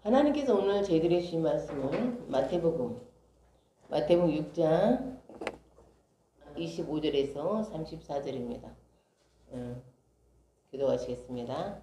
하나님께서 오늘 저희들에게 주신 말씀은 마태복음 6장 25절에서 34절입니다. 기도하시겠습니다.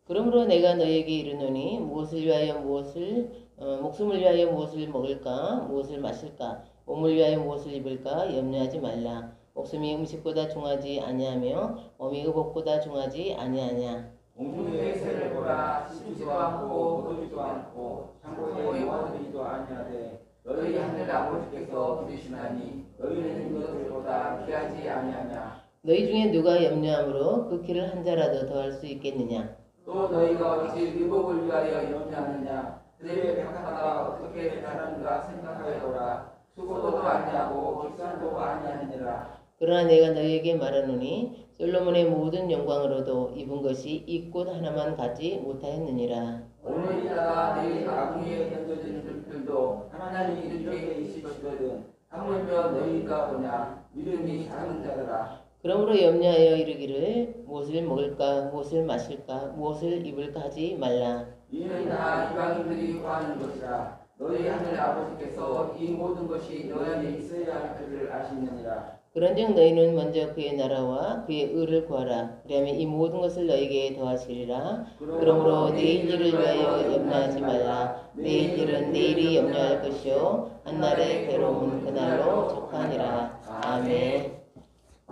그러므로 내가 너에게 이르노니 무엇을 위하여 목숨을 위하여 무엇을 먹을까 무엇을 마실까 몸을 위하여 무엇을 입을까 염려하지 말라. 목숨이 음식보다 중하지 아니하며 몸이 의복보다 중하지 아니하냐. 공중의 새를 보라. 심지도 않고 거두지도 않고 창고에 모아두지도 아니하되 너희 하늘 아버지께서 기르시나니 너희는 이것들보다 귀하지 아니하냐. 너희 중에 누가 염려함으로 그 키를 한 자라도 더할 수 있겠느냐. 또 너희가 어찌 의복을 위하여 염려하느냐. 들의 백화가 어떻게 자라는가 생각하여보라. 수고도 아니하고 직선도 아니하니라. 그러나 내가 너희에게 말하노니 솔로몬의 모든 영광으로도 입은 것이 이 꽃 하나만 갖지 못하였느니라. 오늘 이따가 내일 아궁이에 던져진 들들도 하나님이 이들에게 있으시거든. 하물며 너희가 보냐 믿음이 작은 자들아. 그러므로 염려하여 이르기를 무엇을 먹을까 무엇을 마실까 무엇을 입을까 하지 말라. 이는 다 이방인들이 구하는 것이라. 너희 하늘 아버지께서 이 모든 것이 너희에게 있어야 할 줄을 아시느니라. 그런즉 너희는 먼저 그의 나라와 그의 의를 구하라. 그러면 이 모든 것을 너희에게 더하시리라. 그러므로 내일 일을 위하여 염려하지 말라. 내일 일은 내일이 염려할 것이요 한날의 괴로움은 그날로 족하니라. 아멘.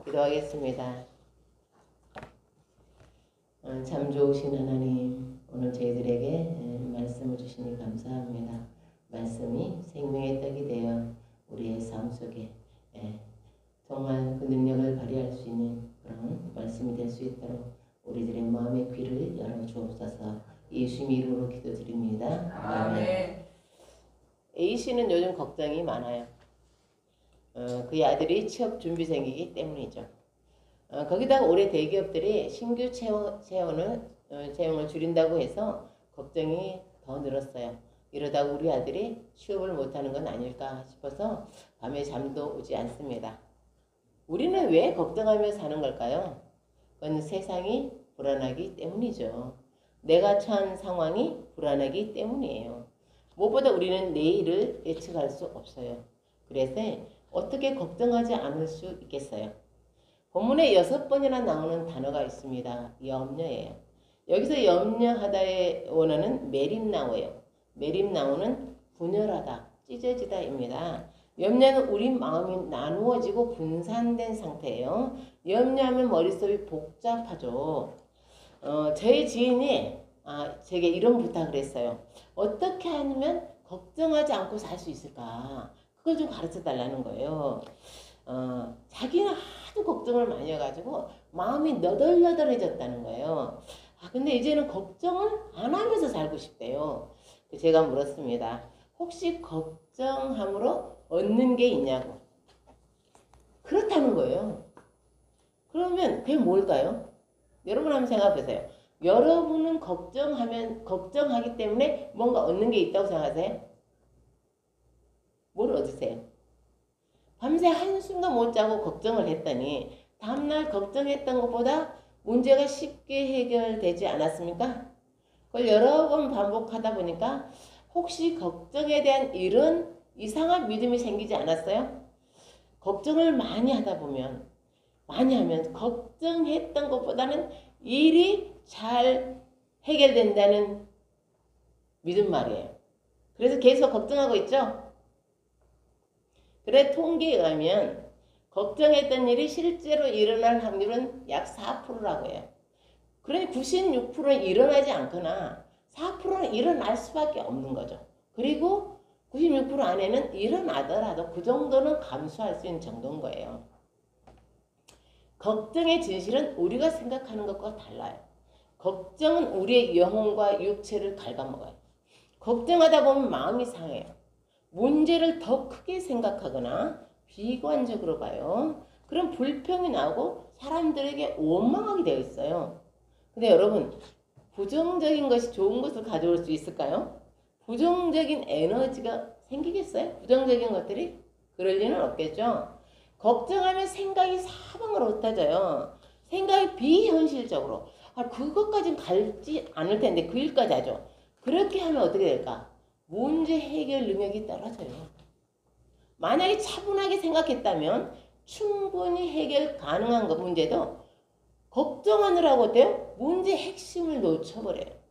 기도하겠습니다. 참 좋으신 하나님, 오늘 저희들에게 말씀을 주시니 감사합니다. 말씀이 생명의 떡이 되어 우리의 삶 속에 정말 그 능력을 발휘할 수 있는 그런 말씀이 될 수 있도록 우리들의 마음의 귀를 열어 주옵소서. 예수님의 이름으로 기도드립니다. 아멘. A씨는 요즘 걱정이 많아요. 그의 아들이 취업 준비생이기 때문이죠. 거기다가 올해 대기업들이 신규 채용을 줄인다고 해서 걱정이 더 늘었어요. 이러다가 우리 아들이 취업을 못하는 건 아닐까 싶어서 밤에 잠도 오지 않습니다. 우리는 왜 걱정하며 사는 걸까요? 그건 세상이 불안하기 때문이죠. 내가 처한 상황이 불안하기 때문이에요. 무엇보다 우리는 내일을 예측할 수 없어요. 그래서 어떻게 걱정하지 않을 수 있겠어요? 본문에 6번이나 나오는 단어가 있습니다. 염려예요. 여기서 염려하다의 원어는 메림나오예요. 메림나오는 분열하다, 찢어지다입니다. 염려는 우리 마음이 나누어지고 분산된 상태예요. 염려하면 머릿속이 복잡하죠. 저희 지인이 제게 이런 부탁을 했어요. 어떻게 하면 걱정하지 않고 살 수 있을까? 그걸 좀 가르쳐 달라는 거예요. 자기는 하도 걱정을 많이 해가지고 마음이 너덜너덜해졌다는 거예요. 근데 이제는 걱정을 안 하면서 살고 싶대요. 제가 물었습니다. 혹시 걱정함으로 얻는 게 있냐고. 그렇다는 거예요. 그러면 그게 뭘까요? 여러분 한번 생각해 보세요. 여러분은 걱정하기 때문에 뭔가 얻는 게 있다고 생각하세요? 뭘 얻으세요? 밤새 한숨도 못 자고 걱정을 했더니 다음날 걱정했던 것보다 문제가 쉽게 해결되지 않았습니까? 그걸 여러 번 반복하다 보니까 혹시 걱정에 대한 이런 이상한 믿음이 생기지 않았어요? 걱정을 많이 하면 걱정했던 것보다는 일이 잘 해결된다는 믿음 말이에요. 그래서 계속 걱정하고 있죠? 그래 통계에 의하면 걱정했던 일이 실제로 일어날 확률은 약 4%라고 해요. 그러니 96%는 일어나지 않거나 4%는 일어날 수밖에 없는 거죠. 그리고 96% 안에는 일어나더라도 그 정도는 감수할 수 있는 정도인 거예요. 걱정의 진실은 우리가 생각하는 것과 달라요. 걱정은 우리의 영혼과 육체를 갉아먹어요. 걱정하다 보면 마음이 상해요. 문제를 더 크게 생각하거나 비관적으로 봐요. 그럼 불평이 나오고 사람들에게 원망하게 되어 있어요. 근데 여러분, 부정적인 것이 좋은 것을 가져올 수 있을까요? 부정적인 에너지가 생기겠어요? 부정적인 것들이? 그럴 리는 없겠죠. 걱정하면 생각이 사방으로 흩어져요. 생각이 비현실적으로. 그것까지는 갈지 않을 텐데 그 일까지 하죠. 그렇게 하면 어떻게 될까? 문제 해결 능력이 떨어져요. 만약에 차분하게 생각했다면 충분히 해결 가능한 거 문제도 걱정하느라고 어때요? 문제 핵심을 놓쳐버려요.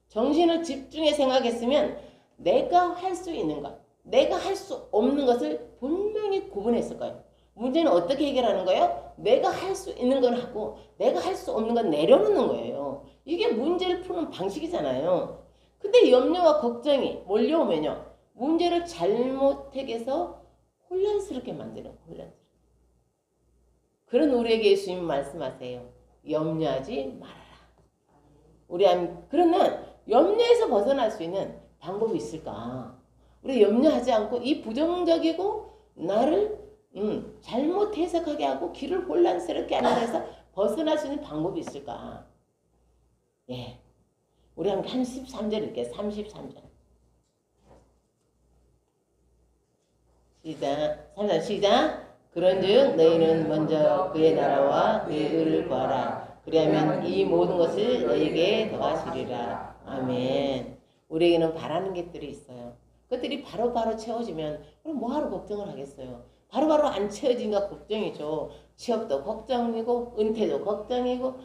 정신을 집중해 생각했으면 내가 할 수 있는 것, 내가 할 수 없는 것을 분명히 구분했을 거예요. 문제는 어떻게 해결하는 거예요? 내가 할 수 있는 건 하고 내가 할 수 없는 건 내려놓는 거예요. 이게 문제를 푸는 방식이잖아요. 근데 염려와 걱정이 몰려오면요. 문제를 잘못 해서 혼란스럽게 만드는 거예요. 혼란스럽게. 그런 우리에게 예수님 말씀하세요. 염려하지 말아라. 그러면 염려에서 벗어날 수 있는 방법이 있을까? 우리 염려하지 않고 이 부정적이고 나를 잘못 해석하게 하고 길을 혼란스럽게 하는 데서 벗어날 수 있는 방법이 있을까? 예. 우리 함께 33절 읽게 33절. 시작. 그런즉 너희는 먼저 그의 나라와 그의 의를 구하라. 그리하면 이 모든 것을 너희에게 더하시리라. 아멘. 우리에게는 바라는 것들이 있어요. 그것들이 바로바로 채워지면 그럼 뭐하러 걱정을 하겠어요. 바로바로 안 채워진가 걱정이죠. 취업도 걱정이고 은퇴도 걱정이고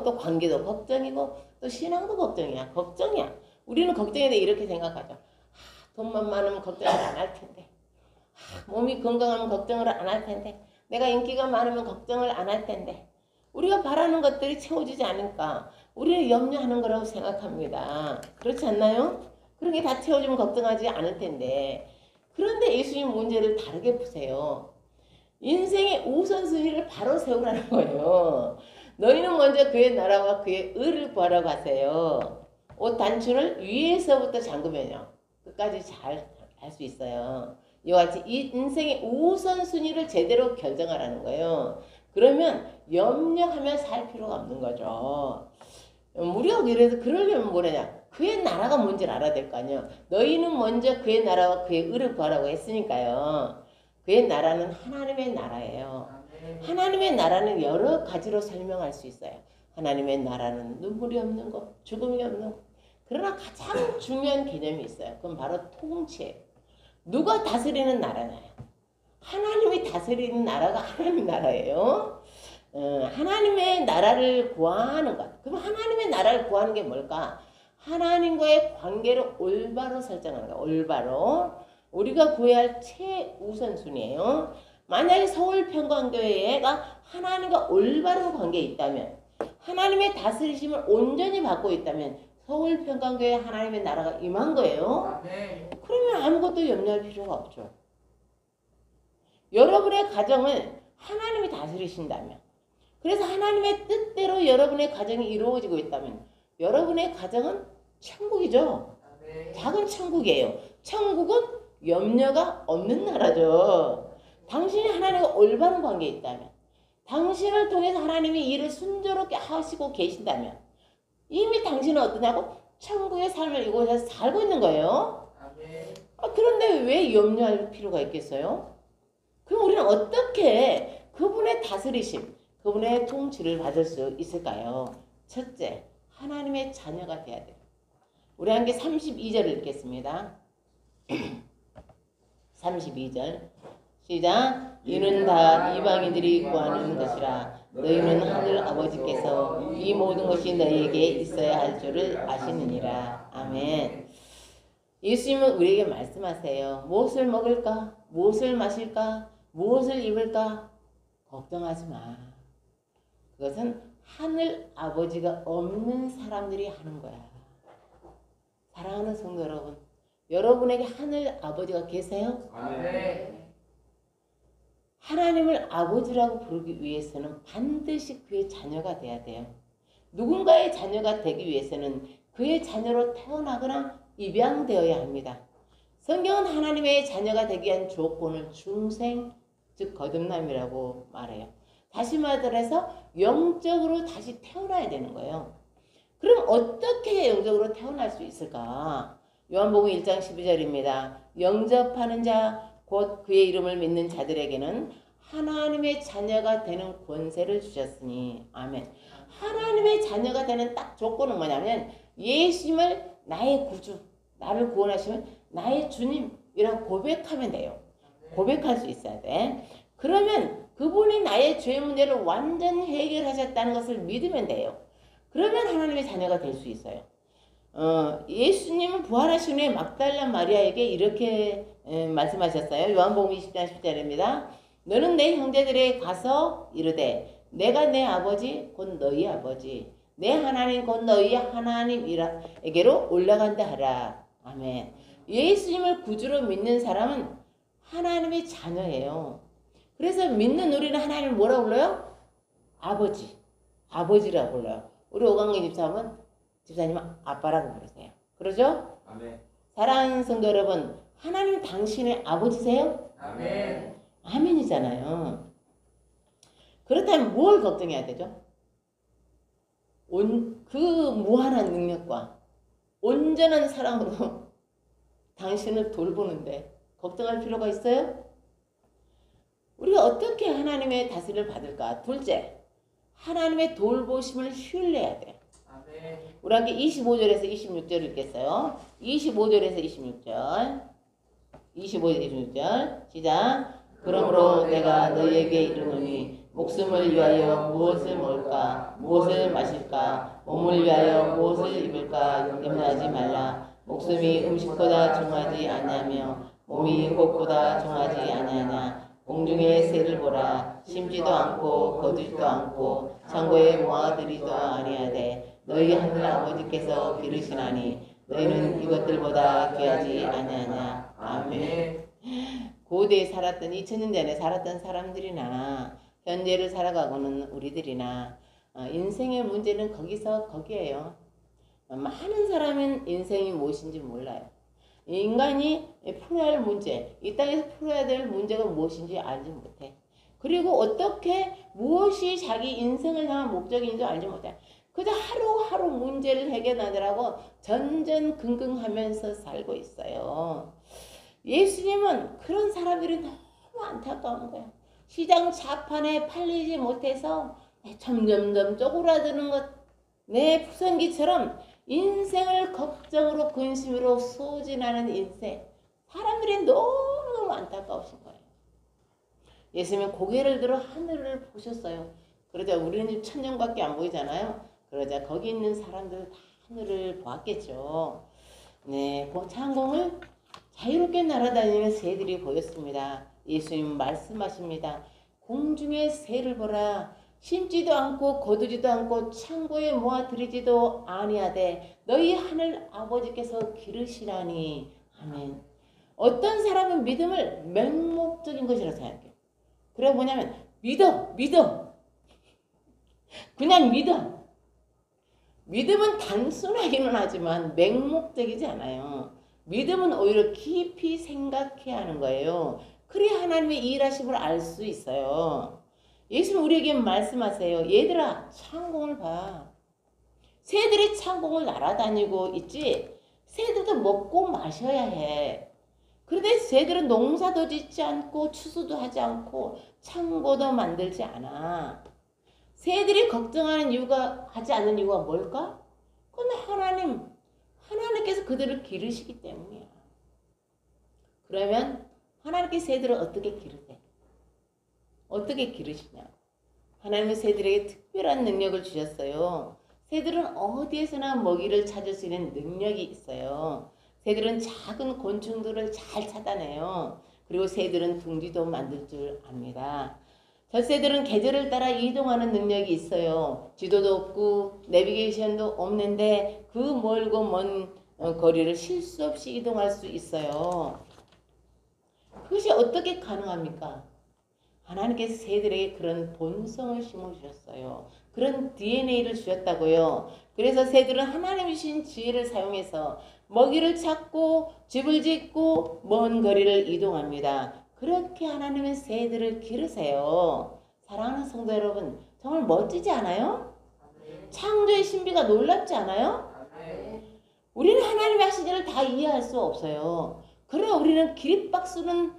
또 관계도 걱정이고 또 신앙도 걱정이야. 걱정이야. 우리는 걱정에 대해 이렇게 생각하죠. 돈만 많으면 걱정을 안 할 텐데. 몸이 건강하면 걱정을 안 할 텐데. 내가 인기가 많으면 걱정을 안 할 텐데. 우리가 바라는 것들이 채워지지 않으니까 우리는 염려하는 거라고 생각합니다. 그렇지 않나요? 그런 게 다 채워지면 걱정하지 않을 텐데. 그런데 예수님 문제를 다르게 푸세요. 인생의 우선순위를 바로 세우라는 거예요. 너희는 먼저 그의 나라와 그의 의를 구하라고 하세요. 옷 단추를 위에서부터 잠그면요. 끝까지 잘 할 수 있어요. 이와 같이 이 인생의 우선순위를 제대로 결정하라는 거예요. 그러면 염려하며 살 필요가 없는 거죠. 우리가 그래서 그러려면 뭐냐? 그의 나라가 뭔지를 알아야 될 거 아니에요. 너희는 먼저 그의 나라와 그의 의를 구하라고 했으니까요. 그의 나라는 하나님의 나라예요. 하나님의 나라는 여러 가지로 설명할 수 있어요. 하나님의 나라는 눈물이 없는 것, 죽음이 없는 것. 그러나 가장 중요한 개념이 있어요. 그건 바로 통치예요. 누가 다스리는 나라냐요? 하나님이 다스리는 나라가 하나님 나라예요. 하나님의 나라를 구하는 것. 그럼 하나님의 나라를 구하는 게 뭘까? 하나님과의 관계를 올바로 설정하는 거예요. 올바로. 우리가 구해야 할 최우선순위예요. 만약에 서울평강교회가 하나님과 올바른 관계에 있다면, 하나님의 다스리심을 온전히 받고 있다면 서울평강교회 하나님의 나라가 임한 거예요. 그러면 아무것도 염려할 필요가 없죠. 여러분의 가정을 하나님이 다스리신다면, 그래서 하나님의 뜻대로 여러분의 가정이 이루어지고 있다면 여러분의 가정은 천국이죠. 작은 천국이에요. 천국은 염려가 없는 나라죠. 당신이 하나님과 올바른 관계에 있다면, 당신을 통해서 하나님이 일을 순조롭게 하시고 계신다면 이미 당신은 어떠냐고? 천국의 삶을 이곳에서 살고 있는 거예요. 그런데 왜 염려할 필요가 있겠어요? 그럼 우리는 어떻게 그분의 다스리심, 그분의 통치를 받을 수 있을까요? 첫째, 하나님의 자녀가 돼야 돼요. 우리 함께 32절을 읽겠습니다. 32절 시작. 이는 다 이방인들이 구하는 것이라. 너희는 하늘 아버지께서 이 모든 것이 너희에게 있어야 할 줄을 아시느니라. 아멘. 예수님은 우리에게 말씀하세요. 무엇을 먹을까? 무엇을 마실까? 무엇을 입을까? 걱정하지 마. 그것은 하늘 아버지가 없는 사람들이 하는 거야. 사랑하는 성도 여러분, 여러분에게 하늘 아버지가 계세요? 아멘. 하나님을 아버지라고 부르기 위해서는 반드시 그의 자녀가 돼야 돼요. 누군가의 자녀가 되기 위해서는 그의 자녀로 태어나거나 입양되어야 합니다. 성경은 하나님의 자녀가 되기 위한 조건을 중생, 즉 거듭남이라고 말해요. 다시 말해서 영적으로 다시 태어나야 되는 거예요. 그럼 어떻게 영적으로 태어날 수 있을까? 요한복음 1장 12절입니다. 영접하는 자, 곧 그의 이름을 믿는 자들에게는 하나님의 자녀가 되는 권세를 주셨으니. 아멘. 하나님의 자녀가 되는 딱 조건은 뭐냐면 예수님을 나의 구주, 나를 구원하시면 나의 주님이라고 고백하면 돼요. 고백할 수 있어야 돼. 그러면 그분이 나의 죄 문제를 완전 해결하셨다는 것을 믿으면 돼요. 그러면 하나님의 자녀가 될 수 있어요. 예수님은 부활하신 후에 막달라 마리아에게 이렇게 말씀하셨어요. 요한복음 20장 10절입니다. 너는 내 형제들에게 가서 이르되 내가 내 아버지 곧 너희 아버지 내 하나님 곧 너희 하나님에게로 올라간다 하라. 아멘. 예수님을 구주로 믿는 사람은 하나님의 자녀예요. 그래서 믿는 우리는 하나님을 뭐라고 불러요? 아버지. 아버지라고 불러요. 우리 오강근 집사님은 아빠라고 부르세요. 그러죠? 아멘. 사랑하는 성도 여러분, 하나님 당신의 아버지세요? 아멘. 아멘이잖아요. 그렇다면 뭘 걱정해야 되죠? 그 무한한 능력과 온전한 사랑으로 당신을 돌보는데 걱정할 필요가 있어요? 우리가 어떻게 하나님의 다스림을 받을까? 둘째, 하나님의 돌보심을 신뢰해야 돼. 아멘. 우리 함께 25절에서 26절 읽겠어요. 25절에서 26절. 25절 26절. 시작. 그러므로 내가 너희에게 이르노니 목숨을 위하여 무엇을 먹을까 무엇을 마실까 몸을 위하여 무엇을 입을까 염려하지 말라. 목숨이 음식보다 중하지 아니하며 몸이 옷보다 중하지 아니하냐. 공중의 새를 보라. 심지도 않고 거두지도 않고 창고에 모아들이도 아니하되 너희 하늘 아버지께서 기르시나니 너희는 이것들보다 귀하지 아니하냐. 아멘. 고대에 살았던 2000년 전에 살았던 사람들이나 현재를 살아가고는 우리들이나 인생의 문제는 거기에요. 많은 사람은 인생이 무엇인지 몰라요. 인간이 풀어야 할 문제, 이 땅에서 풀어야 될 문제가 무엇인지 알지 못해. 그리고 어떻게 무엇이 자기 인생을 향한 목적인지 알지 못해. 그저 하루하루 문제를 해결하느라고 전전긍긍하면서 살고 있어요. 예수님은 그런 사람들이 너무 안타까운 거예요. 시장 자판에 팔리지 못해서 점점점 쪼그라드는 것, 내 푸선기처럼 인생을 걱정으로 근심으로 소진하는 인생. 사람들이 너무너무 안타까우신 거예요. 예수님은 고개를 들어 하늘을 보셨어요. 그러자 우리는 천년밖에 안 보이잖아요. 그러자 거기 있는 사람들 다 하늘을 보았겠죠. 네, 창공을 자유롭게 날아다니는 새들이 보였습니다. 예수님 말씀하십니다. 공중의 새를 보라. 심지도 않고 거두지도 않고 창고에 모아들이지도 아니하되 너희 하늘 아버지께서 기르시라니. 아멘. 어떤 사람은 믿음을 맹목적인 것이라고 생각해요. 그래 뭐냐면 믿어. 그냥 믿어. 믿음은 단순하기는 하지만 맹목적이지 않아요. 믿음은 오히려 깊이 생각해야 하는 거예요. 그래야 하나님의 일하심을 알 수 있어요. 예수님 우리에게 말씀하세요. 얘들아 창공을 봐. 새들이 창공을 날아다니고 있지. 새들도 먹고 마셔야 해. 그런데 새들은 농사도 짓지 않고 추수도 하지 않고 창고도 만들지 않아. 새들이 걱정하는 이유가 하지 않는 이유가 뭘까? 그건 하나님께서 그들을 기르시기 때문이야. 그러면 하나님께 새들을 어떻게 기르세요? 어떻게 기르시냐? 하나님은 새들에게 특별한 능력을 주셨어요. 새들은 어디에서나 먹이를 찾을 수 있는 능력이 있어요. 새들은 작은 곤충들을 잘 찾아내요. 그리고 새들은 둥지도 만들 줄 압니다. 젖새들은 계절을 따라 이동하는 능력이 있어요. 지도도 없고 내비게이션도 없는데 그 멀고 먼 거리를 실수 없이 이동할 수 있어요. 그것이 어떻게 가능합니까? 하나님께서 새들에게 그런 본성을 심어주셨어요. 그런 DNA를 주셨다고요. 그래서 새들은 하나님이 주신 지혜를 사용해서 먹이를 찾고 집을 짓고 먼 거리를 이동합니다. 그렇게 하나님은 새들을 기르세요. 사랑하는 성도 여러분, 정말 멋지지 않아요? 창조의 신비가 놀랍지 않아요? 우리는 하나님의 하신 일을 다 이해할 수 없어요. 그러나 우리는 기립박수는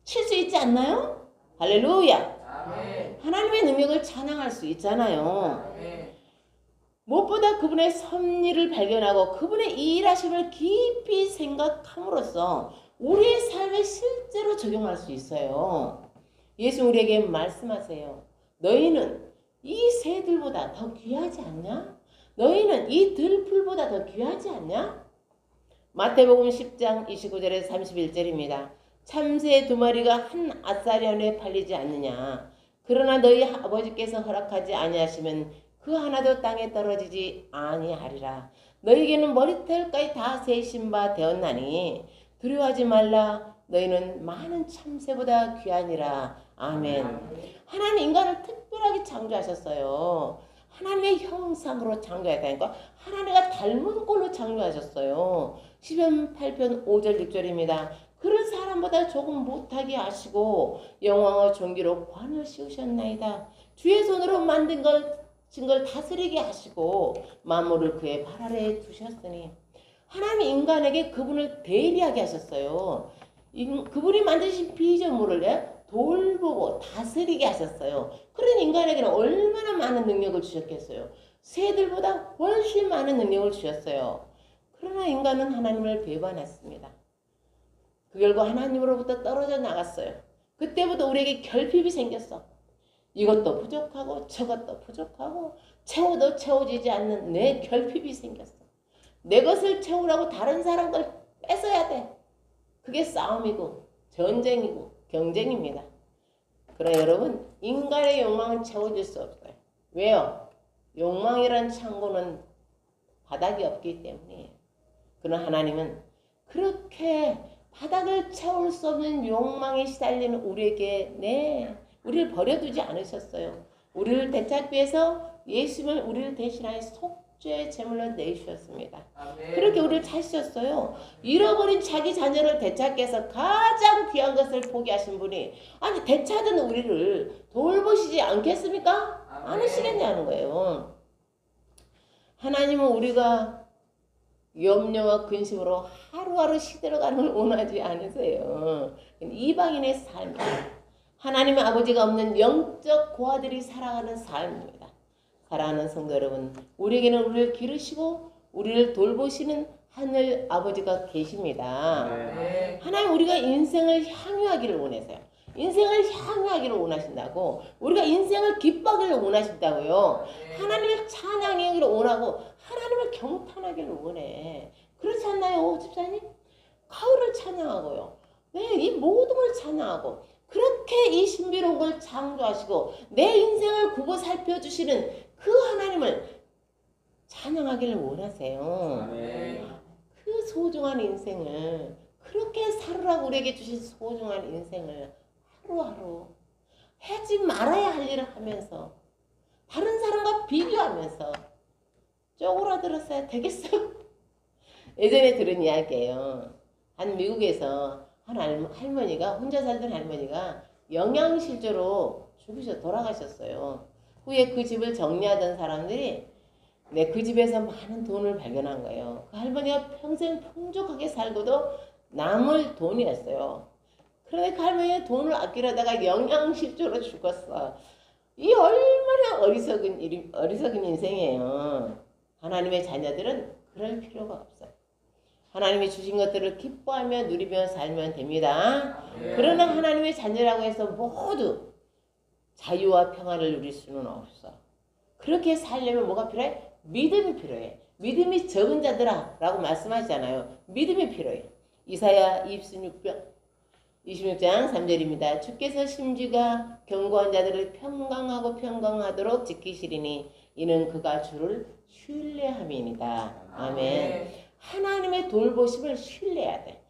칠 수 있지 않나요? 할렐루야. 아멘. 하나님의 능력을 찬양할 수 있잖아요. 아멘. 그분의 섭리를 발견하고 그분의 이 일하심을 깊이 생각함으로써 우리의 삶에 실제로 적용할 수 있어요. 예수 우리에게 말씀하세요. 너희는 이 새들보다 더 귀하지 않냐? 너희는 이 들풀보다 더 귀하지 않냐? 마태복음 10장 29절에서 31절입니다. 참새 2마리가 한 아사리온에 팔리지 않느냐? 그러나 너희 아버지께서 허락하지 아니하시면 그 하나도 땅에 떨어지지 아니하리라. 너희에게는 머리털까지 다 세신 바 되었나니 두려워하지 말라. 너희는 많은 참새보다 귀하니라. 아멘. 하나님 인간을 특별하게 창조하셨어요. 하나님의 형상으로 창조했다니까. 하나님과 닮은 꼴로 창조하셨어요. 시편 8편 5절 6절입니다. 그런 사람보다 조금 못하게 하시고 영광과 존귀로 관을 씌우셨나이다. 주의 손으로 만든 걸 다스리게 하시고 만물을 그의 발 아래에 두셨으니 하나님 인간에게 그분을 대리하게 하셨어요. 그분이 만드신 피조물을 돌보고 다스리게 하셨어요. 그런 인간에게는 얼마나 많은 능력을 주셨겠어요. 새들보다 훨씬 많은 능력을 주셨어요. 그러나 인간은 하나님을 배반했습니다. 그 결과 하나님으로부터 떨어져 나갔어요. 그때부터 우리에게 결핍이 생겼어. 이것도 부족하고 저것도 부족하고 채워도 채워지지 않는 내 결핍이 생겼어. 내 것을 채우라고 다른 사람 걸 뺏어야 돼. 그게 싸움이고 전쟁이고 경쟁입니다. 그러나 여러분, 인간의 욕망은 채워질 수 없어요. 왜요? 욕망이란 창고는 바닥이 없기 때문이에요. 그러나 하나님은 그렇게 바닥을 채울 수 없는 욕망에 시달리는 우리에게 우리를 버려두지 않으셨어요. 우리를 되찾기 위해서 예수님을 우리를 대신하여 속죄의 제물로 내주셨습니다. 아멘. 그렇게 우리를 찾으셨어요. 잃어버린 자기 자녀를 되찾기 위해서 가장 귀한 것을 포기하신 분이 아니 되찾은 우리를 돌보시지 않겠습니까? 않으시겠냐는 거예요. 하나님은 우리가 염려와 근심으로 하루하루 시들어가는 걸 원하지 않으세요. 이방인의 삶이에요. 하나님의 아버지가 없는 영적 고아들이 살아가는 삶입니다. 사랑하는 성도 여러분, 우리에게는 우리를 기르시고 우리를 돌보시는 하늘 아버지가 계십니다. 네. 하나님 우리가 인생을 향유하기를 원해서요. 인생을 향유하기를 원하신다고. 우리가 인생을 기뻐하기를 원하신다고요. 하나님을 찬양하기를 원하고 하나님을 경탄하기를 원해. 그렇지 않나요, 집사님? 가을을 찬양하고요. 네, 이 모든 걸 찬양하고 그렇게 이 신비로운 걸 창조하시고 내 인생을 굽어 살펴주시는 그 하나님을 찬양하기를 원하세요. 아멘. 그 소중한 인생을 그렇게 살으라고 우리에게 주신 소중한 인생을 하루하루 하지 말아야 할 일을 하면서 다른 사람과 비교하면서 쪼그라들었어야 되겠어요? 예전에 들은 이야기예요. 한 미국에서 한 할머니가 혼자 살던 할머니가 영양실조로 돌아가셨어요. 후에 그 집을 정리하던 사람들이 그 집에서 많은 돈을 발견한 거예요. 그 할머니가 평생 풍족하게 살고도 남을 돈이었어요. 그런데 그 할머니가 돈을 아끼려다가 영양실조로 죽었어. 이 얼마나 어리석은 인생이에요. 하나님의 자녀들은 그럴 필요가 없어요. 하나님이 주신 것들을 기뻐하며 누리며 살면 됩니다. 그러나 하나님의 자녀라고 해서 모두 자유와 평안을 누릴 수는 없어. 그렇게 살려면 뭐가 필요해? 믿음이 필요해. 믿음이 적은 자들아 라고 말씀하시잖아요. 믿음이 필요해. 이사야 26장 3절입니다. 주께서 심지가 견고한 자들을 평강하도록 지키시리니 이는 그가 주를 신뢰함이니이다. 아멘. 하나님의 돌보심을 신뢰해야 돼.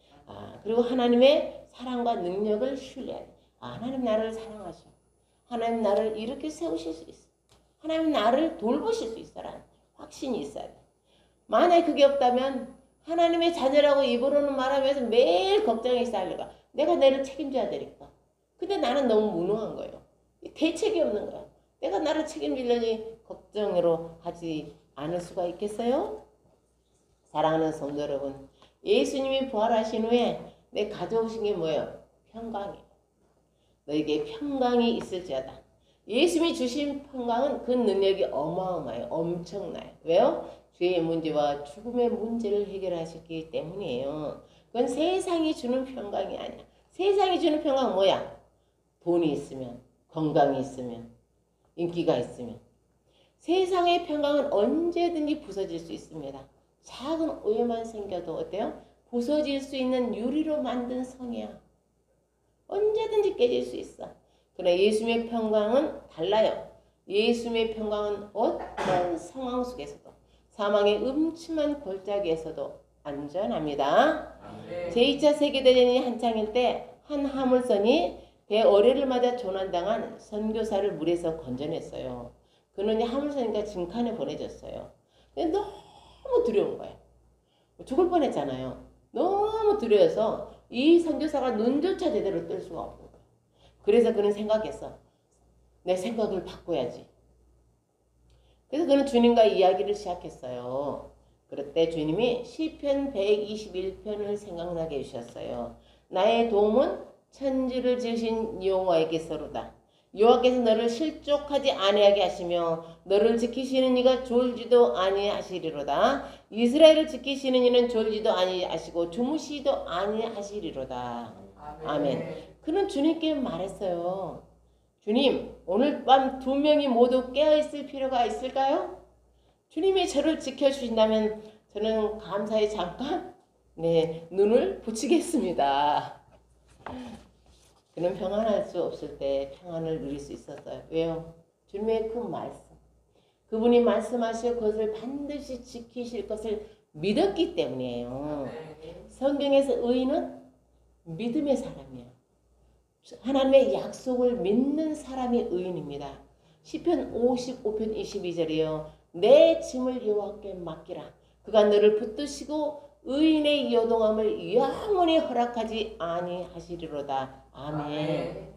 그리고 하나님의 사랑과 능력을 신뢰해야 돼. 하나님 나를 사랑하셔. 하나님 나를 이렇게 세우실 수 있어. 하나님 나를 돌보실 수 있어라는 확신이 있어야 돼. 만약에 그게 없다면 하나님의 자녀라고 입으로는 말하면서 매일 걱정이 쌓여가. 내가 내를 책임져야 되니까. 근데 나는 너무 무능한 거예요. 대책이 없는 거야. 내가 나를 책임지려니 걱정으로 하지 않을 수가 있겠어요? 사랑하는 성도 여러분, 예수님이 부활하신 후에 내 가져오신 게 뭐예요? 평강이에요. 너에게 평강이 있을지어다. 예수님이 주신 평강은 그 능력이 어마어마해요. 엄청나요. 왜요? 죄의 문제와 죽음의 문제를 해결하셨기 때문이에요. 그건 세상이 주는 평강이 아니야. 세상이 주는 평강은 뭐야? 돈이 있으면, 건강이 있으면, 인기가 있으면. 세상의 평강은 언제든지 부서질 수 있습니다. 작은 오해만 생겨도 어때요? 부서질 수 있는 유리로 만든 성이야. 언제든지 깨질 수 있어. 그러나 예수님의 평강은 달라요. 예수님의 평강은 어떤 상황 속에서도 사망의 음침한 골짜기에서도 안전합니다. 제2차 세계대전이 한창일 때 한 화물선이 배 어뢰를 맞아 조난당한 선교사를 물에서 건져냈어요. 그는 화물선이니까 진칸에 보내졌어요. 근데 너무 두려운 거예요. 죽을 뻔했잖아요. 너무 두려워서 이 선교사가 눈조차 제대로 뜰 수가 없는 거예요. 그래서 그는 생각했어. 내 생각을 바꿔야지. 그래서 그는 주님과 이야기를 시작했어요. 그럴 때 주님이 시편 121편을 생각나게 해주셨어요. 나의 도움은 천지를 지으신 여호와에게서로다. 여호와께서 너를 실족하지 아니하게 하시며 너를 지키시는 이가 졸지도 아니하시리로다. 이스라엘을 지키시는 이는 졸지도 아니하시고 주무시지도 아니하시리로다. 아멘. 그는 주님께 말했어요. 주님, 오늘 밤 2명이 모두 깨어있을 필요가 있을까요? 주님이 저를 지켜주신다면 저는 감사히 잠깐 눈을 붙이겠습니다. 그는 평안할 수 없을 때 평안을 누릴 수 있었어요. 왜요? 주님의 그 말씀. 그분이 말씀하시고 그것을 반드시 지키실 것을 믿었기 때문이에요. 성경에서 의인은 믿음의 사람이에요. 하나님의 약속을 믿는 사람이 의인입니다. 시편 55편 22절이요. 내 짐을 여호와께 맡기라. 그가 너를 붙드시고 의인의 요동함을 영원히 허락하지 아니하시리로다. 아멘.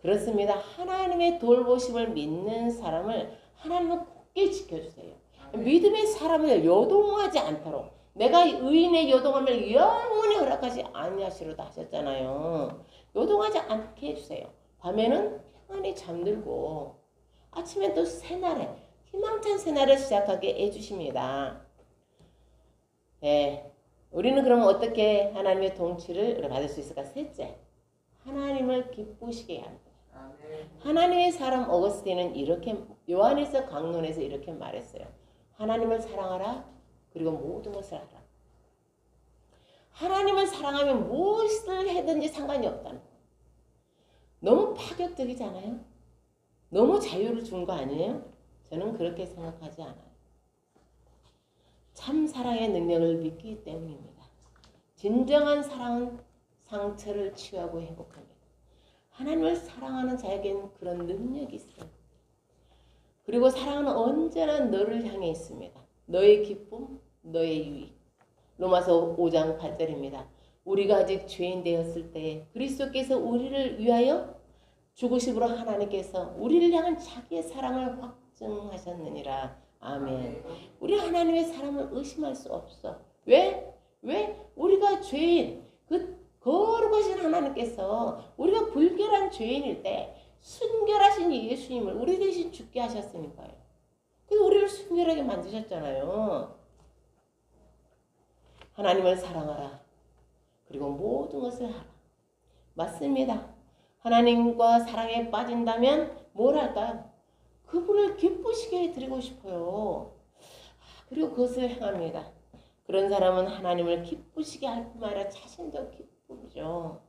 그렇습니다. 하나님의 돌보심을 믿는 사람을 하나님은 굳게 지켜주세요. 믿음의 사람을 요동하지 않도록 내가 의인의 요동함을 영원히 허락하지 아니하시리로다 하셨잖아요. 요동하지 않게 해주세요. 밤에는 평안히 잠들고 아침엔 또 새날에 희망찬 새날을 시작하게 해주십니다. 네, 우리는 그러면 어떻게 하나님의 통치를 받을 수 있을까? 셋째, 하나님을 기쁘시게 합니다. 하나님의 사람 어거스틴은 이렇게 요한일서 강론에서 이렇게 말했어요. 하나님을 사랑하라. 그리고 모든 것을 하라. 하나님을 사랑하면 무엇을 해든지 상관이 없다는 거예요. 너무 파격적이지 않아요? 너무 자유를 준 거 아니에요? 저는 그렇게 생각하지 않아요. 참 사랑의 능력을 믿기 때문입니다. 진정한 사랑은 상처를 치유하고 행복합니다. 하나님을 사랑하는 자에게는 그런 능력이 있어요. 그리고 사랑은 언제나 너를 향해 있습니다. 너의 기쁨, 너의 유익. 로마서 5장 8절입니다. 우리가 아직 죄인 되었을 때 그리스도께서 우리를 위하여 죽으심으로 하나님께서 우리를 향한 자기의 사랑을 확증하셨느니라. 아멘. 우리 하나님의 사랑을 의심할 수 없어. 왜? 우리가 죄인, 그 거룩하신 하나님께서 우리가 불결한 죄인일 때 순결하신 예수님을 우리 대신 죽게 하셨으니까요. 그래서 우리를 순결하게 만드셨잖아요. 하나님을 사랑하라. 그리고 모든 것을 하라. 맞습니다. 하나님과 사랑에 빠진다면 뭘 할까요? 그분을 기쁘시게 해드리고 싶어요. 그리고 그것을 행합니다. 그런 사람은 하나님을 기쁘시게 할 뿐만 아니라 자신도 기쁘죠.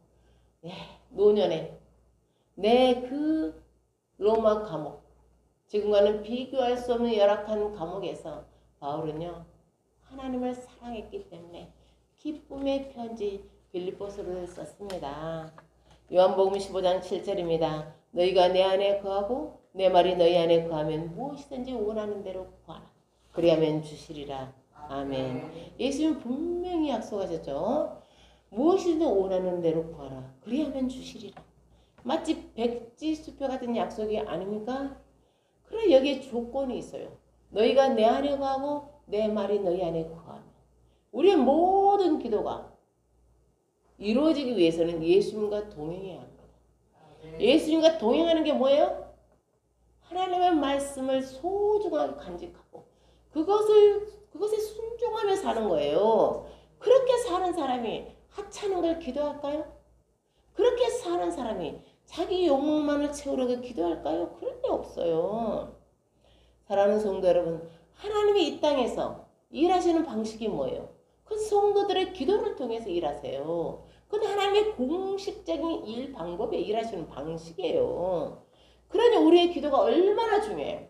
노년에 그 로마 감옥, 지금과는 비교할 수 없는 열악한 감옥에서 바울은요, 하나님을 사랑했기 때문에 기쁨의 편지 빌립보서를 썼습니다. 요한복음 15장 7절입니다. 너희가 내 안에 거하고 내 말이 너희 안에 거하면 무엇이든지 원하는 대로 구하라. 그리하면 주시리라. 아멘. 예수님은 분명히 약속하셨죠. 무엇이든지 원하는 대로 구하라. 그리하면 주시리라. 마치 백지수표 같은 약속이 아닙니까? 그래 여기에 조건이 있어요. 너희가 내 안에 거하고 내 말이 너희 안에 거하면. 우리의 모든 기도가 이루어지기 위해서는 예수님과 동행해야 합니다. 예수님과 동행하는 게 뭐예요? 하나님의 말씀을 소중하게 간직하고 그것에 순종하며 사는 거예요. 그렇게 사는 사람이 하찮은 걸 기도할까요? 그렇게 사는 사람이 자기 욕망만을 채우려고 기도할까요? 그럴 리 없어요. 사랑하는 성도 여러분, 하나님이 이 땅에서 일하시는 방식이 뭐예요? 그 성도들의 기도를 통해서 일하세요. 그건 하나님의 공식적인 일 방법에 일하시는 방식이에요. 그러니 우리의 기도가 얼마나 중요해요.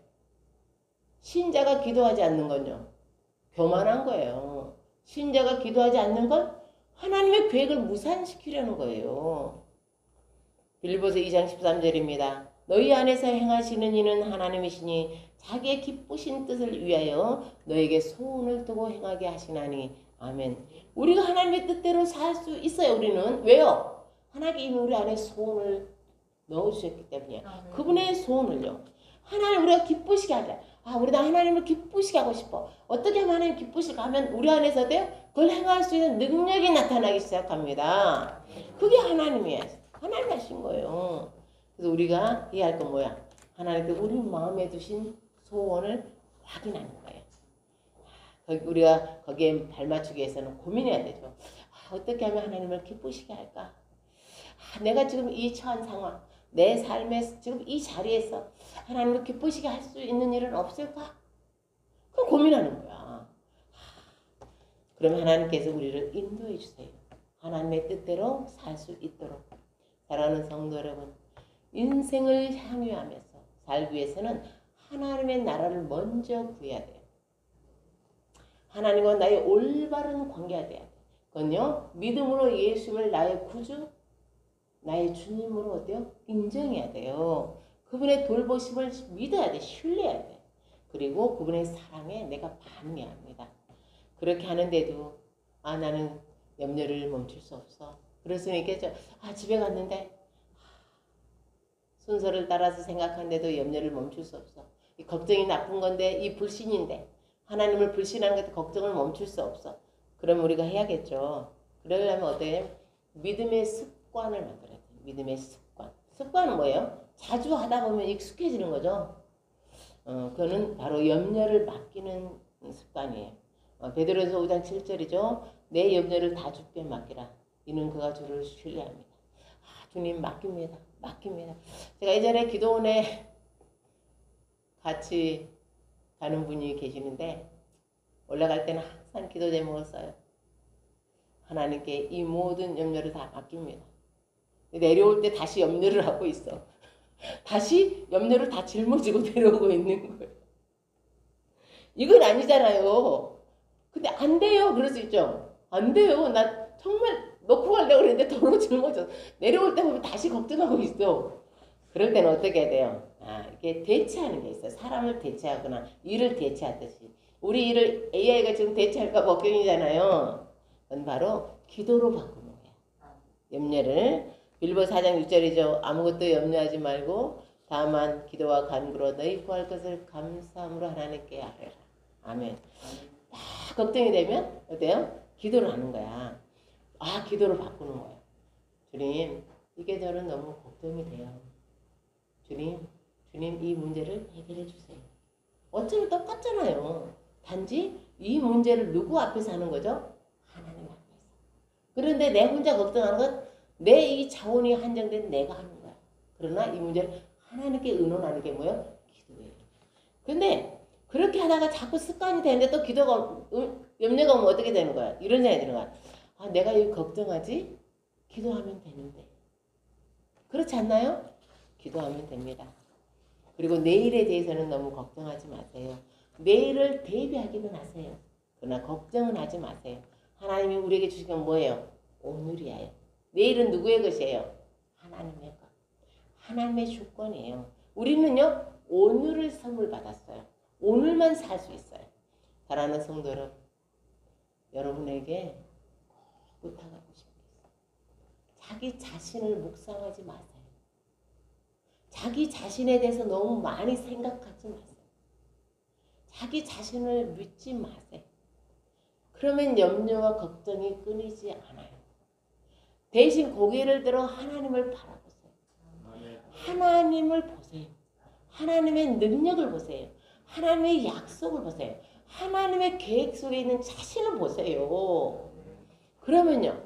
신자가 기도하지 않는 건요, 교만한 거예요. 신자가 기도하지 않는 건 하나님의 계획을 무산시키려는 거예요. 빌립보서 2장 13절입니다. 너희 안에서 행하시는 이는 하나님이시니 자기의 기쁘신 뜻을 위하여 너에게 소원을 두고 행하게 하시나니. 아멘. 우리가 하나님의 뜻대로 살 수 있어요. 우리는. 왜요? 하나님이 우리 안에 소원을 넣어주셨기 때문이에요. 그분의 소원을요, 하나님 우리가 기쁘시게 하자. 우리도 하나님을 기쁘시게 하고 싶어. 어떻게 하면 하나님 기쁘시게 하면 우리 안에서 돼요? 그걸 행할 수 있는 능력이 나타나기 시작합니다. 그게 하나님이에요. 하나님 하신 거예요. 그래서 우리가 해야 할 건 뭐야? 하나님께 우리 마음에 두신 소원을 확인하는 거예요. 우리가 거기에 발맞추기 위해서는 고민해야 되죠. 어떻게 하면 하나님을 기쁘시게 할까? 내가 지금 이 처한 상황, 내 삶에 지금 이 자리에서 하나님을 기쁘시게 할 수 있는 일은 없을까? 그럼 고민하는 거야. 그럼 하나님께서 우리를 인도해 주세요. 하나님의 뜻대로 살 수 있도록. 사랑하는 성도 여러분, 인생을 향유하면서 살기 위해서는 하나님의 나라를 먼저 구해야 돼요. 하나님과 나의 올바른 관계가 돼야 돼요. 그건요, 믿음으로 예수를 나의 구주, 나의 주님으로 어때요? 인정해야 돼요. 그분의 돌보심을 믿어야 돼. 신뢰해야 돼. 그리고 그분의 사랑에 내가 반응해야 합니다. 그렇게 하는데도 나는 염려를 멈출 수 없어. 그럴 수는 있겠죠. 집에 갔는데 순서를 따라서 생각하는데도 염려를 멈출 수 없어. 이 걱정이 나쁜 건데, 이 불신인데, 하나님을 불신하는 것도 걱정을 멈출 수 없어. 그럼 우리가 해야겠죠. 그러려면 어때요? 믿음의 습관을 만들어야 돼요. 믿음의 습관. 습관은 뭐예요? 자주 하다 보면 익숙해지는 거죠. 그거는 바로 염려를 맡기는 습관이에요. 베드로전서 5장 7절이죠. 내 염려를 다 주께 맡기라. 이는 그가 주를 신뢰합니다. 주님 맡깁니다. 맡깁니다. 제가 예전에 기도원에 같이 가는 분이 계시는데, 올라갈 때는 항상 기도 제목을 써요. 하나님께 이 모든 염려를 다 맡깁니다. 내려올 때 다시 염려를 하고 있어. 다시 염려를 다 짊어지고 내려오고 있는 거예요. 이건 아니잖아요. 근데 안 돼요. 그럴 수 있죠. 안 돼요. 나 정말 놓고 가려고 그랬는데 더러 짊어져. 내려올 때 보면 다시 걱정하고 있어. 그럴 때는 어떻게 해야 돼요? 이게 대체하는 게 있어요. 사람을 대체하거나 일을 대체하듯이. 우리 일을 AI가 지금 대체할까 걱정이잖아요. 그건 바로 기도로 바꾸는 거예요. 염려를. 빌립보서 4장 6절이죠. 아무것도 염려하지 말고 다만 기도와 간구로 너희 구할 것을 감사함으로 하나님께 아뢰라. 아멘. 막 걱정이 되면 어때요? 기도를 하는 거야. 기도를 바꾸는 거예요. 주님, 이게 저는 너무 걱정이 돼요. 주님 이 문제를 해결해 주세요. 어차피 똑같잖아요. 단지 이 문제를 누구 앞에서 하는 거죠? 하나님 앞에서. 그런데 내 혼자 걱정하는 건 내 이 자원이 한정된 내가 하는 거야. 그러나 이 문제를 하나님께 의논하는 게 뭐예요? 기도예요. 근데 그렇게 하다가 자꾸 습관이 되는데 또 기도가 염려가 오면 어떻게 되는 거야? 이런 생각이 드는 거야. 내가 이거 걱정하지? 기도하면 되는데. 그렇지 않나요? 기도하면 됩니다. 그리고 내일에 대해서는 너무 걱정하지 마세요. 내일을 대비하기는 하세요. 그러나 걱정은 하지 마세요. 하나님이 우리에게 주신 건 뭐예요? 오늘이에요. 내일은 누구의 것이에요? 하나님의 것. 하나님의 주권이에요. 우리는요, 오늘을 선물 받았어요. 오늘만 살 수 있어요. 사랑하는 성도 여러분, 여러분에게 부탁하고 싶습니다. 자기 자신을 묵상하지 마세요. 자기 자신에 대해서 너무 많이 생각하지 마세요. 자기 자신을 믿지 마세요. 그러면 염려와 걱정이 끊이지 않아요. 대신 고개를 들어 하나님을 바라보세요. 하나님을 보세요. 하나님의 능력을 보세요. 하나님의 약속을 보세요. 하나님의 계획 속에 있는 자신을 보세요. 그러면요,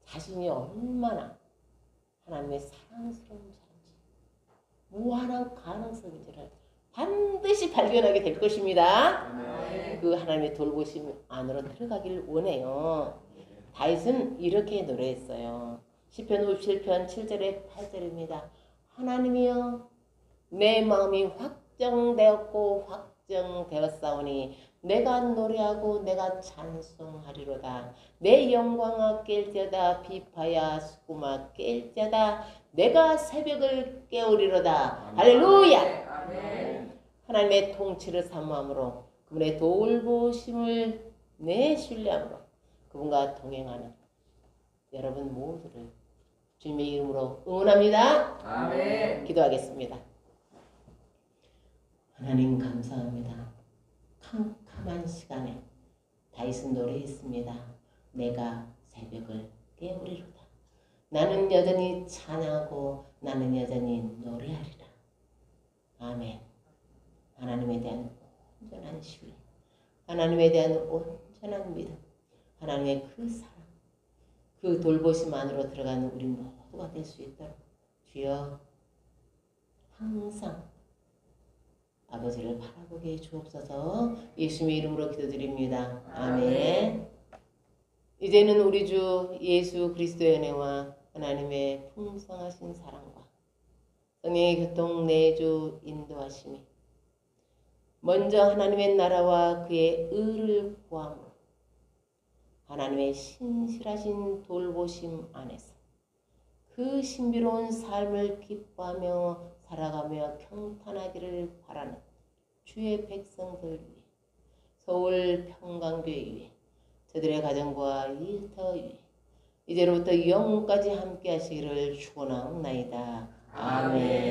자신이 얼마나 하나님의 사랑스러운 자인지, 무한한 가능성인지를 반드시 발견하게 될 것입니다. 그 하나님의 돌보심 안으로 들어가길 원해요. 다윗은 이렇게 노래했어요. 시편 57편 7절에 8절입니다. 하나님이여, 내 마음이 확정되었고 확정되었사오니 내가 노래하고 내가 찬송하리로다. 내 영광아 깰지어다. 비파야 수구마 깰지어다. 내가 새벽을 깨우리로다. 할렐루야. 아멘. 하나님의 통치를 사모함으로 그분의 돌보심을 내 신뢰함으로 그분과 동행하는 여러분 모두를 주님의 이름으로 응원합니다. 아멘. 기도하겠습니다. 하나님 감사합니다. 캄캄한 시간에 다윗은 노래했습니다. 내가 새벽을 깨우리로다. 나는 여전히 찬양하고 나는 여전히 노래하리라. 아멘. 하나님에 대한 온전한 신뢰, 하나님에 대한 온전한 믿음, 하나님의 그 사랑, 그 돌보심 안으로 들어가는 우리 모두가 될 수 있도록 주여 항상 아버지를 바라보게 해 주옵소서. 예수님의 이름으로 기도드립니다. 아멘. 이제는 우리 주 예수 그리스도의 은혜와 하나님의 풍성하신 사랑과 성령의 교통 내주 인도하심이 먼저 하나님의 나라와 그의 의를 구함으로 하나님의 신실하신 돌보심 안에서 그 신비로운 삶을 기뻐하며 살아가며 평탄하기를 바라는 주의 백성들 위해, 서울 평강교회 위해, 저들의 가정과 일터 위해 이제로부터 영원까지 함께 하시기를 축원하옵나이다. 아멘.